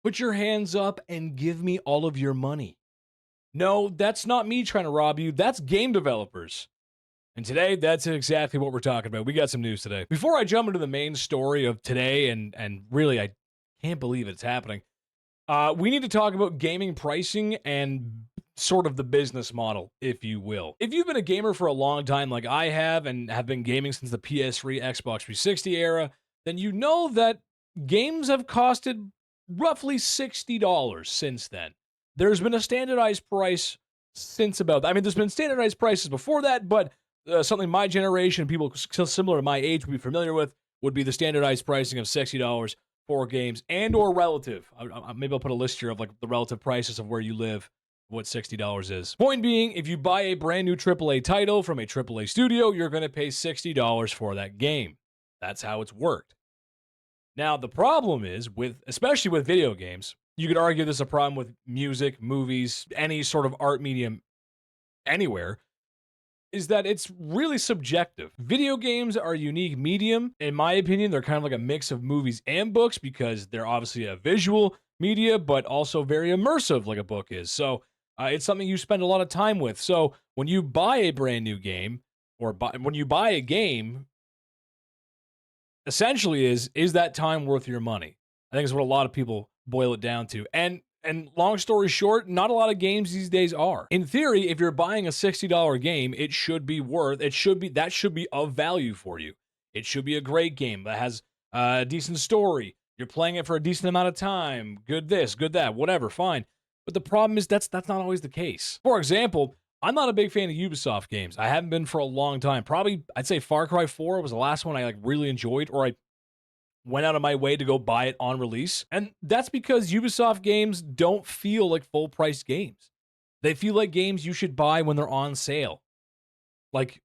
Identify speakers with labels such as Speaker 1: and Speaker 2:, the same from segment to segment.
Speaker 1: Put your hands up and give me all of your money. No, that's not me trying to rob you. That's game developers. And today, that's exactly what we're talking about. We got some news today. Before I jump into the main story of today, and really, I can't believe it's happening, we need to talk about gaming pricing and sort of the business model, if you will. If you've been a gamer for a long time, like I have, and have been gaming since the PS3, Xbox 360 era, then you know that games have costed roughly $60 since then. There's been a standardized price since about, I mean, there's been standardized prices before that, but something my generation, people similar to my age would be familiar with, would be the standardized pricing of $60 for games and or relative. Maybe I'll put a list here of like the relative prices of where you live, what $60 is. Point being, if you buy a brand new AAA title from a AAA studio, you're going to pay $60 for that game. That's how it's worked. Now, the problem is, especially with video games, you could argue this is a problem with music, movies, any sort of art medium anywhere, is that it's really subjective. Video games are a unique medium. In my opinion, they're kind of like a mix of movies and books because they're obviously a visual media, but also very immersive like a book is. So it's something you spend a lot of time with. So when you buy a brand new game, or when you buy a game, essentially is that time worth your money? I think is what a lot of people boil it down to. And long story short, not a lot of games these days are. In theory, if you're buying a $60 game, that should be of value for you. It should be a great game that has a decent story. You're playing it for a decent amount of time. Good this, good that, whatever, fine. But the problem is that's not always the case. For example, I'm not a big fan of Ubisoft games. I haven't been for a long time. Probably, I'd say Far Cry 4 was the last one I like really enjoyed, or I went out of my way to go buy it on release. And that's because Ubisoft games don't feel like full price games. They feel like games you should buy when they're on sale. Like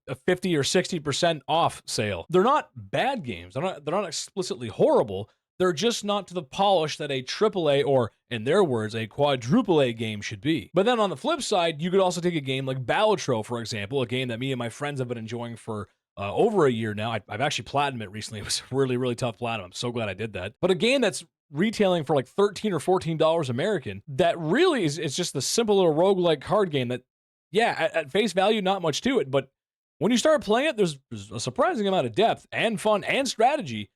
Speaker 1: a 50 or 60% off sale. They're not bad games. They're not explicitly horrible. They're just not to the polish that a AAA, or in their words, a quadruple A game should be. But then on the flip side, you could also take a game like Balatro, for example, a game that me and my friends have been enjoying for over a year now. I've actually platinumed it recently. It was really, really tough platinum. I'm so glad I did that. But a game that's retailing for like $13 or $14 American, that really is just the simple little roguelike card game that, yeah, at face value, not much to it. But when you start playing it, there's a surprising amount of depth and fun and strategy.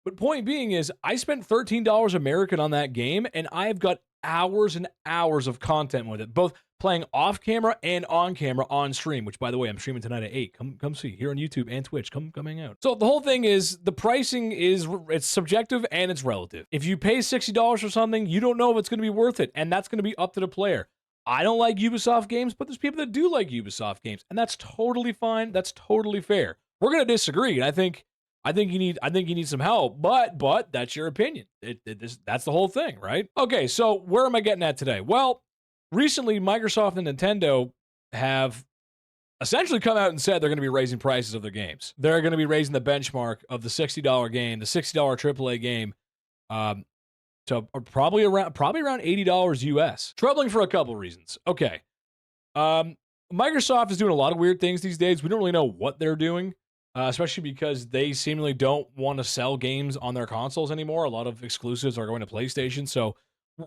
Speaker 1: But point being is, I spent $13 American on that game, and I've got hours and hours of content with it, both playing off camera and on camera on stream, which, by the way, I'm streaming tonight at 8. Come see here on YouTube and Twitch. Come hang out. So the whole thing is, the pricing it's subjective and it's relative. If you pay $60 for something, you don't know if it's going to be worth it, and that's going to be up to the player. I don't like Ubisoft games, but there's people that do like Ubisoft games, and that's totally fine. That's totally fair. We're going to disagree, and I think you need some help, but that's your opinion. That's the whole thing, right? Okay, so where am I getting at today? Well, recently Microsoft and Nintendo have essentially come out and said they're going to be raising prices of their games. They're going to be raising the benchmark of the $60 game, the $60 AAA game, to probably around $80 US. Troubling for a couple reasons. Okay, Microsoft is doing a lot of weird things these days. We don't really know what they're doing. Especially because they seemingly don't want to sell games on their consoles anymore. A lot of exclusives are going to PlayStation, so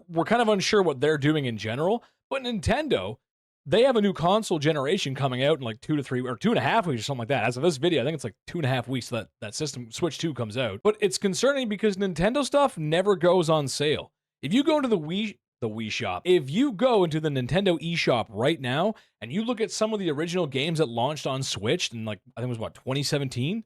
Speaker 1: we're kind of unsure what they're doing in general. But Nintendo, they have a new console generation coming out in like 2 to 3 or 2.5 weeks or something like that. As of this video, I think it's like 2.5 weeks that system Switch 2 comes out. But it's concerning because Nintendo stuff never goes on sale. If you go into the Wii shop. If you go into the Nintendo eShop right now and you look at some of the original games that launched on Switch in, like, I think it was 2017,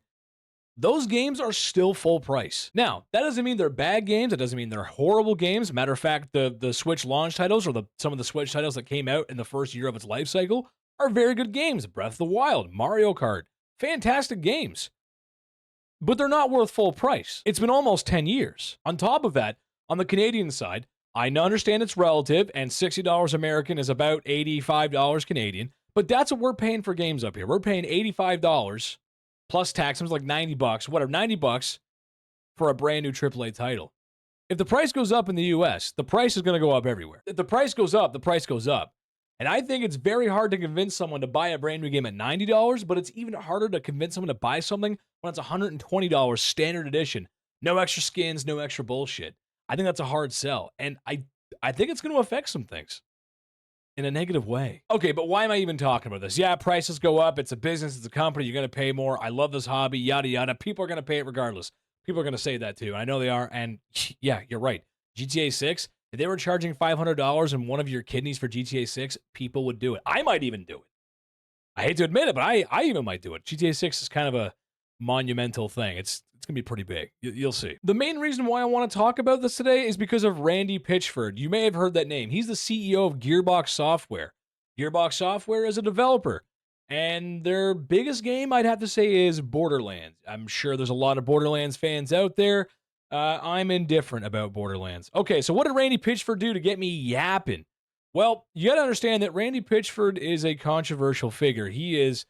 Speaker 1: those games are still full price. Now, that doesn't mean they're bad games. It doesn't mean they're horrible games. Matter of fact, the Switch launch titles, or some of the Switch titles that came out in the first year of its life cycle, are very good games. Breath of the Wild, Mario Kart, fantastic games. But they're not worth full price. It's been almost 10 years. On top of that, on the Canadian side, I understand it's relative, and $60 American is about $85 Canadian, but that's what we're paying for games up here. We're paying $85 plus tax. It's like $90, whatever, $90 for a brand new AAA title. If the price goes up in the US, the price is going to go up everywhere. If the price goes up, the price goes up. And I think it's very hard to convince someone to buy a brand new game at $90, but it's even harder to convince someone to buy something when it's $120 standard edition. No extra skins, no extra bullshit. I think that's a hard sell. And I think it's going to affect some things in a negative way. Okay, but why am I even talking about this? Yeah, prices go up. It's a business. It's a company. You're going to pay more. I love this hobby, yada, yada. People are going to pay it regardless. People are going to say that too. I know they are. And yeah, you're right. GTA 6, if they were charging $500 in one of your kidneys for GTA 6, people would do it. I might even do it. I hate to admit it, but I even might do it. GTA 6 is kind of a monumental thing. It's going to be pretty big. You'll see. The main reason why I want to talk about this today is because of Randy Pitchford. You may have heard that name. He's the CEO of Gearbox Software. Gearbox Software is a developer, and their biggest game, I'd have to say, is Borderlands. I'm sure there's a lot of Borderlands fans out there. I'm indifferent about Borderlands. Okay, so what did Randy Pitchford do to get me yapping? Well, you got to understand that Randy Pitchford is a controversial figure. He is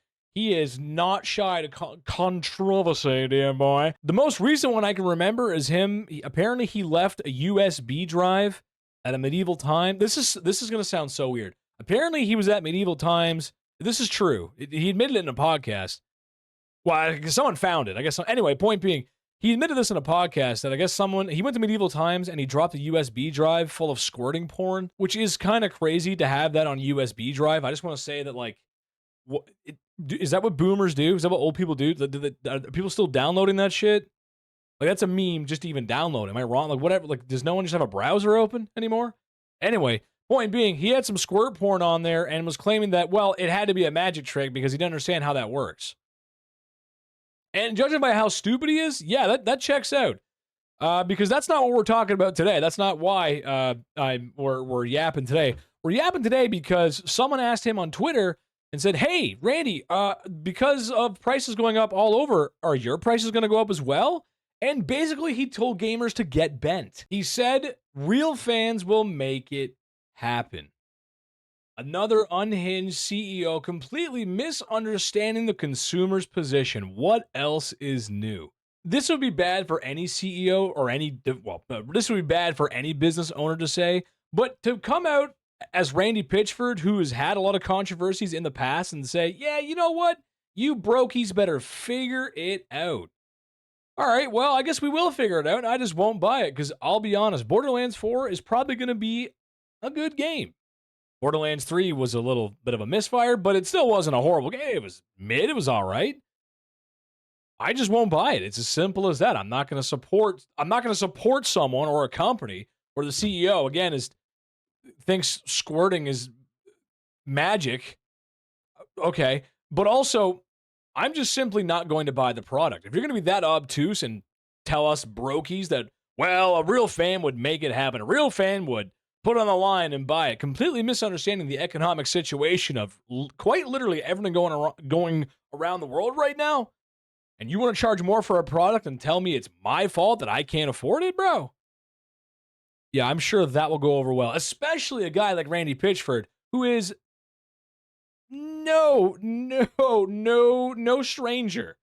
Speaker 1: not shy to controversy, dear boy. The most recent one I can remember is him. Apparently, he left a USB drive at a medieval time. This is going to sound so weird. Apparently, he was at medieval times. This is true. He admitted it in a podcast. Well, someone found it. I guess. Anyway, point being, he admitted this in a podcast that I guess he went to medieval times and he dropped a USB drive full of squirting porn, which is kind of crazy to have that on USB drive. I just want to say that, like, is that what boomers do? Is that what old people do? Are people still downloading that shit? Like, that's a meme just to even download. Am I wrong? Like, whatever. Like, does no one just have a browser open anymore? Anyway, point being, he had some squirt porn on there and was claiming that, well, it had to be a magic trick because he didn't understand how that works. And judging by how stupid he is, yeah, that checks out. Because that's not what we're talking about today. That's not why we're yapping today. We're yapping today because someone asked him on Twitter and said, hey, Randy, because of prices going up all over, are your prices going to go up as well? And basically, he told gamers to get bent. He said, real fans will make it happen. Another unhinged CEO completely misunderstanding the consumer's position. What else is new? This would be bad for any CEO or this would be bad for any business owner to say, but to come out as Randy Pitchford, who has had a lot of controversies in the past, and say, yeah, you know what? You brokies better figure it out. All right, well, I guess we will figure it out, and I just won't buy it, because I'll be honest, Borderlands 4 is probably going to be a good game. Borderlands 3 was a little bit of a misfire, but it still wasn't a horrible game. It was mid. It was all right. I just won't buy it. It's as simple as that. I'm not going to support someone or a company where the CEO, again, thinks squirting is magic. Okay. But also, I'm just simply not going to buy the product. If you're going to be that obtuse and tell us brokies that, well, a real fan would make it happen, a real fan would put on the line and buy it, completely misunderstanding the economic situation of quite literally everything going around the world right now, and you want to charge more for a product and tell me it's my fault that I can't afford it, bro? Yeah, I'm sure that will go over well, especially a guy like Randy Pitchford, who is no stranger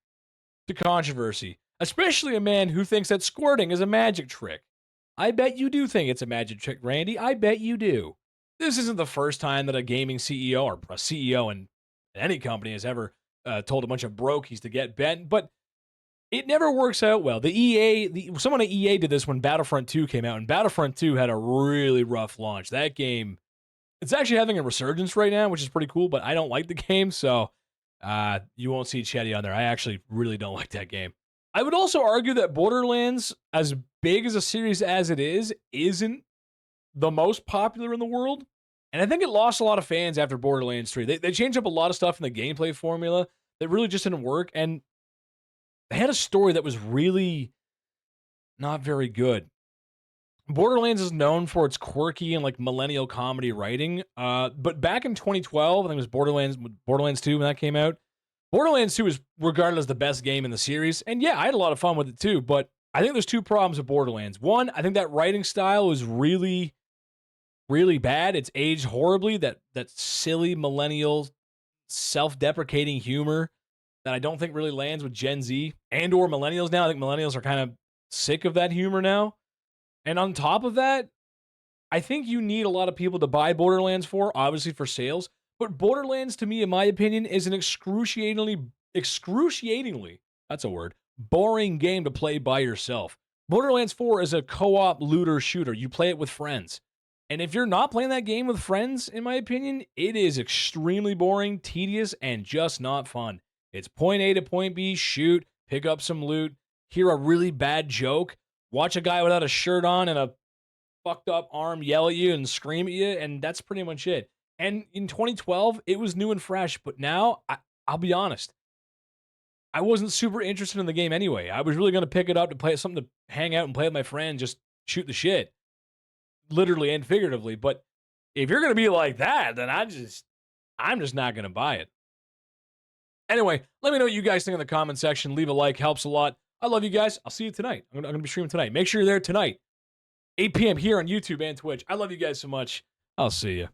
Speaker 1: to controversy, especially a man who thinks that squirting is a magic trick. I bet you do think it's a magic trick, Randy. I bet you do. This isn't the first time that a gaming CEO or a CEO in any company has ever told a bunch of brokies to get bent, but it never works out well. Someone at EA did this when Battlefront 2 came out, and Battlefront 2 had a really rough launch. That game, it's actually having a resurgence right now, which is pretty cool, but I don't like the game, so you won't see Chetty on there. I actually really don't like that game. I would also argue that Borderlands, as big as a series as it is, isn't the most popular in the world. And I think it lost a lot of fans after Borderlands 3. They changed up a lot of stuff in the gameplay formula that really just didn't work. And they had a story that was really not very good. Borderlands is known for its quirky and like millennial comedy writing. But back in 2012, I think it was Borderlands 2 when that came out. Borderlands 2 is regarded as the best game in the series, and yeah, I had a lot of fun with it too, but I think there's two problems with Borderlands. One, I think that writing style is really, really bad. It's aged horribly, that silly millennial, self-deprecating humor that I don't think really lands with Gen Z and or millennials now. I think millennials are kind of sick of that humor now. And on top of that, I think you need a lot of people to buy Borderlands 4, obviously for sales. But Borderlands, to me, in my opinion, is an excruciatingly, that's a word, boring game to play by yourself. Borderlands 4 is a co-op looter shooter. You play it with friends. And if you're not playing that game with friends, in my opinion, it is extremely boring, tedious, and just not fun. It's point A to point B, shoot, pick up some loot, hear a really bad joke, watch a guy without a shirt on and a fucked up arm yell at you and scream at you, and that's pretty much it. And in 2012, it was new and fresh, but now, I'll be honest, I wasn't super interested in the game anyway. I was really going to pick it up to play something to hang out and play with my friend, just shoot the shit, literally and figuratively. But if you're going to be like that, then I'm just not going to buy it. Anyway, let me know what you guys think in the comment section. Leave a like, helps a lot. I love you guys. I'll see you tonight. I'm going to be streaming tonight. Make sure you're there tonight, 8 p.m. here on YouTube and Twitch. I love you guys so much. I'll see you.